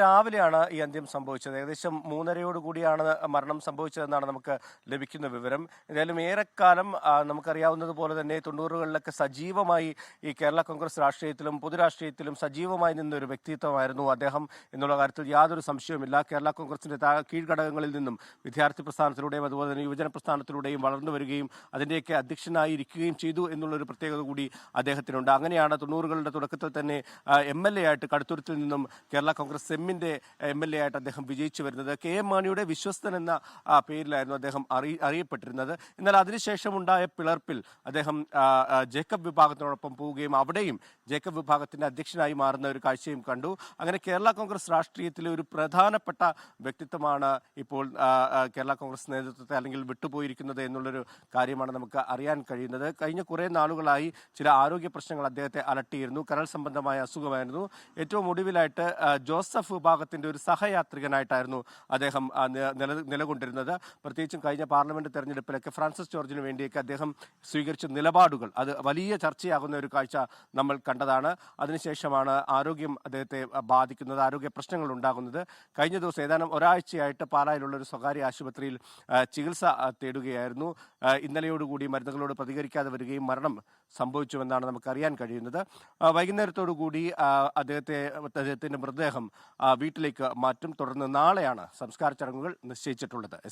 രാവിലെയാണ് ഈ അന്ത്യം സംഭവിച്ചത്. ഏകദേശം 3:30 മരണം സംഭവിച്ചതെന്നാണ് നമുക്ക് ലഭിക്കുന്ന വിവരം. എന്തായാലും ഏറെക്കാലം നമുക്കറിയാവുന്നതുപോലെ തന്നെ 90കളിലൊക്കെ സജീവമായി ഈ കേരള കോൺഗ്രസ് രാഷ്ട്രീയത്തിലും പൊതുരാഷ്ട്രീയത്തിലും സജീവമായി നിന്നൊരു വ്യക്തിത്വമായിരുന്നു അദ്ദേഹം എന്നുള്ള കാര്യത്തിൽ യാതൊരു സംശയവുമില്ല. കേരള കോൺഗ്രസിന്റെ കീഴ്ഘടകങ്ങളിൽ നിന്നും വിദ്യാർത്ഥി പ്രസ്ഥാനത്തിലൂടെയും അതുപോലെ തന്നെ യുവജന പ്രസ്ഥാനത്തിലൂടെയും വളർന്നു വരികയും അതിൻ്റെയൊക്കെ അധ്യക്ഷനായി ഇരിക്കുകയും ചെയ്തു എന്നുള്ളൊരു പ്രത്യേകത കൂടി അദ്ദേഹത്തിനുണ്ട്. അങ്ങനെയാണ് 90കളുടെ തുടക്കത്തിൽ തന്നെ MLA ആയിട്ട് കടുത്തുരുത്തിൽ നിന്നും കേരള കോൺഗ്രസ് എമ്മിന്റെ MLA ആയിട്ട് അദ്ദേഹം വിജയിച്ചു വരുന്നത്. KM മാണിയുടെ വിശ്വസ്തൻ എന്ന പേരിലായിരുന്നു അദ്ദേഹം അറിയപ്പെട്ടിരുന്നത്. എന്നാൽ അതിനുശേഷം ഉണ്ടായ പിളർപ്പിൽ അദ്ദേഹം ജേക്കബ് വിഭാഗത്തിനോടൊപ്പം പോവുകയും അവിടെയും ജേക്കബ് വിഭാഗത്തിന്റെ അധ്യക്ഷനായി മാറുന്ന ഒരു കാഴ്ചയും കണ്ടു. അങ്ങനെ കേരള കോൺഗ്രസ് രാഷ്ട്രീയത്തിലെ ഒരു പ്രധാനപ്പെട്ട വ്യക്തിത്വമാണ് ഇപ്പോൾ കേരള കോൺഗ്രസ് നേതൃത്വത്തെ അല്ലെങ്കിൽ വിട്ടുപോയിരിക്കുന്നത് എന്നുള്ളൊരു കാര്യമാണ് നമുക്ക് അറിയാൻ കഴിയുന്നത്. കഴിഞ്ഞ കുറേ നാളുകളായി ചില ആരോഗ്യ പ്രശ്നങ്ങൾ അദ്ദേഹത്തെ അലട്ടിയിരുന്നു. കരൾ സംബന്ധമായ അസുഖമായിരുന്നു. ഏറ്റവും ഒടുവിലായിട്ട് ജോസഫ് വിഭാഗത്തിന്റെ ഒരു സഹയാത്രികനായിട്ടായിരുന്നു അദ്ദേഹം നിലകൊണ്ടിരുന്നത്. പ്രത്യേകിച്ചും കഴിഞ്ഞ പാർലമെന്റ് തെരഞ്ഞെടുപ്പിലൊക്കെ ഫ്രാൻസിസ് ജോർജിന് വേണ്ടിയൊക്കെ അദ്ദേഹം സ്വീകരിച്ച നിലപാടുകൾ അത് വലിയ ചർച്ചയാകുന്ന ഒരു കാഴ്ച നമ്മൾ കണ്ടതാണ്. അതിനുശേഷമാണ് ആരോഗ്യം അദ്ദേഹത്തെ ബാധിക്കുന്നത്, ആരോഗ്യ പ്രശ്നങ്ങൾ ഉണ്ടാകുന്നത്. കഴിഞ്ഞ ദിവസം ഏതാനും ഒരാഴ്ചയായിട്ട് പാലായിലുള്ള ഒരു സ്വകാര്യ ആശുപത്രിയിൽ ചികിത്സ തേടുകയായിരുന്നു. ഇന്നലെയോടുകൂടി മരുന്നുകളോട് പ്രതികരിക്കാതെ വരികയും മരണം സംഭവിച്ചുവെന്നാണ് നമുക്കറിയാൻ കഴിയുന്നത്. വൈകുന്നേരത്തോടുകൂടി അദ്ദേഹത്തിന്റെ മൃതദേഹം വീട്ടിലേക്ക് മാറ്റും. തുടർന്ന് നാളെയാണ് സംസ്കാര ചടങ്ങുകൾ നിശ്ചയിച്ചിട്ടുള്ളത്.